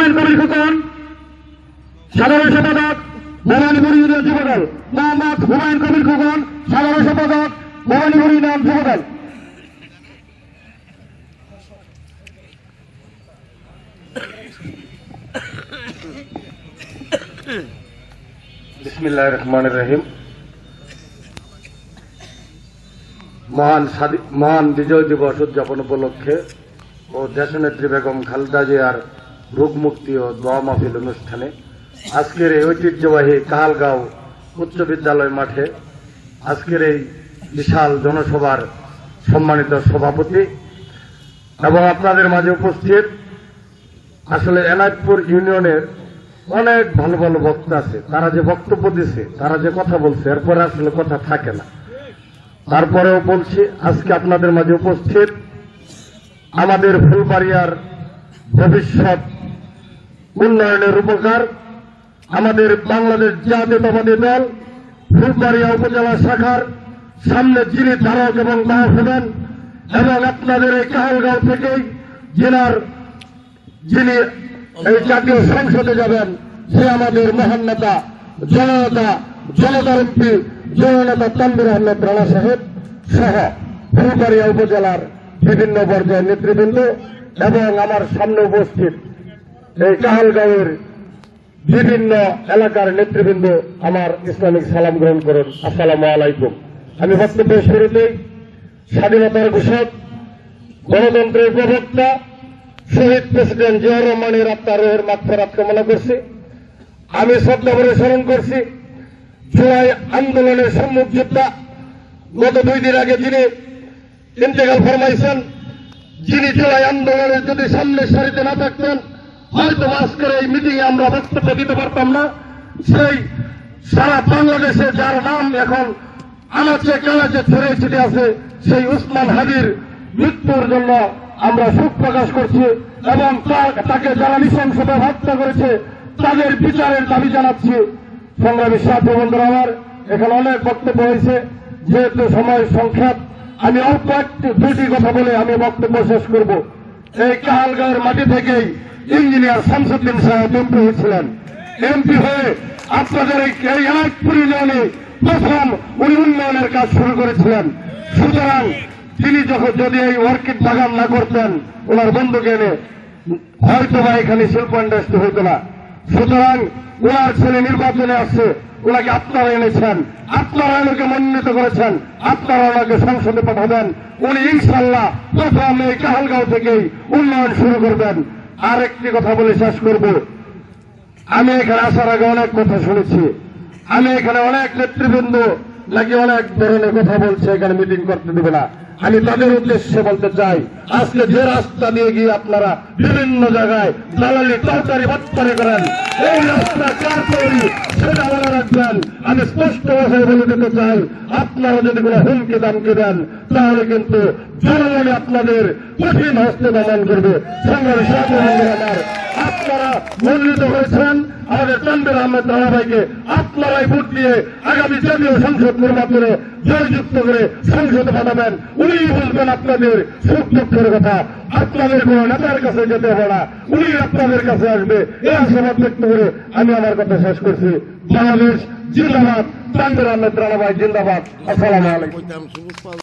হুমায়ুন কবির খোকন, সাধারণ সম্পাদক ভবানীপুর ইউনিয়ন যুবদল। মোহাম্মদ হুমায়ুন কবির খোকন, সাধারণ সম্পাদক ভবানীপুর ইউনিয়ন যুবদল। বিসমিল্লাহির রহমানির রহিম। মহান বিজয় দিবস উদযাপন উপলক্ষে ও দেশনেত্রী বেগম খালেদা জিয়ার রোগ মুক্তি ও দোয়া মাহফিল অনুষ্ঠানে আজকের এই ঐতিহ্যবাহী কাহালগাঁও উচ্চ বিদ্যালয় মাঠে আজকের এই বিশাল জনসভার সম্মানিত সভাপতি এবং আপনাদের মাঝে উপস্থিত আসলে এনায়তপুর ইউনিয়নের অনেক ভালো ভালো বক্তা আছে। তারা যে বক্তব্য দিছে, তারা যে কথা বলছে, এরপরে আসলে কথা থাকে না। তারপরেও বলছি, আজকে আপনাদের মাঝে উপস্থিত আমাদের ফুলবাড়িয়ার ভবিষ্যৎ উন্নয়নের উপকার আমাদের বাংলাদেশ জাতীয়তাবাদী দল ফুলবাড়িয়া উপজেলা শাখার সামনে যিনি ধারক এবং বাহক হবেন এবং আপনাদের এই কাহালগাঁও থেকেই যিনি এই জাতীয় সংসদে যাবেন, সে আমাদের মহান নেতা জনতার এমপি জননেতা তানভীর আহমেদ রানা সাহেব সহ ফুলবাড়িয়া উপজেলার বিভিন্ন পর্যায়ের নেতৃবৃন্দ এবং আমার সামনে উপস্থিত এই কাহালগাঁওয়ের বিভিন্ন এলাকার নেতৃবৃন্দ আমার ইসলামিক সালাম গ্রহণ করুন। আসসালামু আলাইকুম। আমি বক্তব্যের শুরুতেই স্বাধীনতার ঘোষক, গণতন্ত্রের প্রবক্তা শহীদ প্রেসিডেন্ট জিয়াউর রহমানের আত্মার রুহের মাগফিরাত কামনা করছি। আমি শ্রদ্ধা ভরে স্মরণ করছি জুলাই আন্দোলনের সম্মুখ যোদ্ধা, গত 2 দিন আগে যিনি ইন্তেকাল ফরমাইছেন, যিনি জুলাই আন্দোলনের যদি সামনের সারিতে না থাকতেন হয়তো আজকের এই মিটিংয়ে আমরা বক্তব্য দিতে পারতাম না। সেই সারা বাংলাদেশে যার নাম এখন আনাচে কানাচে ছড়িয়ে ছিটে আছে, সেই উসমান হাদির মৃত্যুর জন্য আমরা শোক প্রকাশ করছি এবং তাকে যারা নৃশংসভাবে হত্যা করেছে তাদের বিচারের দাবি জানাচ্ছি। সংগ্রামী সাথী বন্ধুরা, আমার এখানে অনেক বক্তব্য হয়েছে, যেহেতু সময় সংক্ষেপ আমি অল্প একটু 2টি কথা বলে আমি বক্তব্য শেষ করব। এই কাহালগাঁওয়ের মাটি থেকেই ইঞ্জিনিয়ার শামসুদ্দিন সাহেব এমপি হয়েছিলেন। এমপি হয়ে আপনাদের এই এনায়তপুর ইউনিয়নে প্রথম উনি উন্নয়নের কাজ শুরু করেছিলেন। সুতরাং তিনি যদি এই অর্কিড বাগান না করতেন ওনার বন্ধুকে এনে হয়তো বা এখানে শিল্প ইন্ডাস্ট্রি হইত না। সুতরাং ওনার ছেলে নির্বাচনে আসছে, ওনাকে আপনারা এনেছেন, আপনারা ওনাকে মনোনীত করেছেন, আপনারা ওনাকে সংসদে পাঠাবেন। উনি ইনশাল্লাহ প্রথম এই কাহালগাঁও থেকেই উন্নয়ন শুরু করবেন। আর একটি কথা বলে শেষ করব। আমি এখানে আসার আগে অনেক কথা শুনেছি, আমি এখানে অনেক নেতৃবৃন্দ নাকি অনেক ধরনের কথা বলছে, এখানে মিটিং করতে দেবে না। আমি তাদের উদ্দেশ্যে বলতে চাই, আজকে যে রাস্তা দিয়ে গিয়ে আপনারা বিভিন্ন জায়গায় দালালি তরকারি বাটপারি করেন, এই রাস্তা কার তৈরি সেটা মনে রাখবেন। আমি স্পষ্ট ভাষায় বলে দিতে চাই, আপনারা যদি কোনো হুমকি দামকি দেন তাহলে কিন্তু জনগণ আপনাদের কঠিন হস্তে দমন করবে। সংগ্রামী সাথী বন্ধুরা, আপনারা মনোনীত করেছেন আমাদের তানভীর আহমেদ রানা ভাইকে, আপনারাই ভোট দিয়ে আগামী জাতীয় সংসদ নির্বাচনে জয়যুক্ত করে সংসদে পাঠাবেন। উনি বলবেন আপনাদের সুখ দুঃখের কথা, আপনাদের কোন নেতার কাছে যেতে হবে না, উনি আপনাদের কাছে আসবে। এই আশাবাদ ব্যক্ত করে আমি আমার কথা শেষ করছি। বাংলাদেশ জিন্দাবাদ, তানভীর আহমেদ রানা ভাই জিন্দাবাদ। আসসালামু আলাইকুম।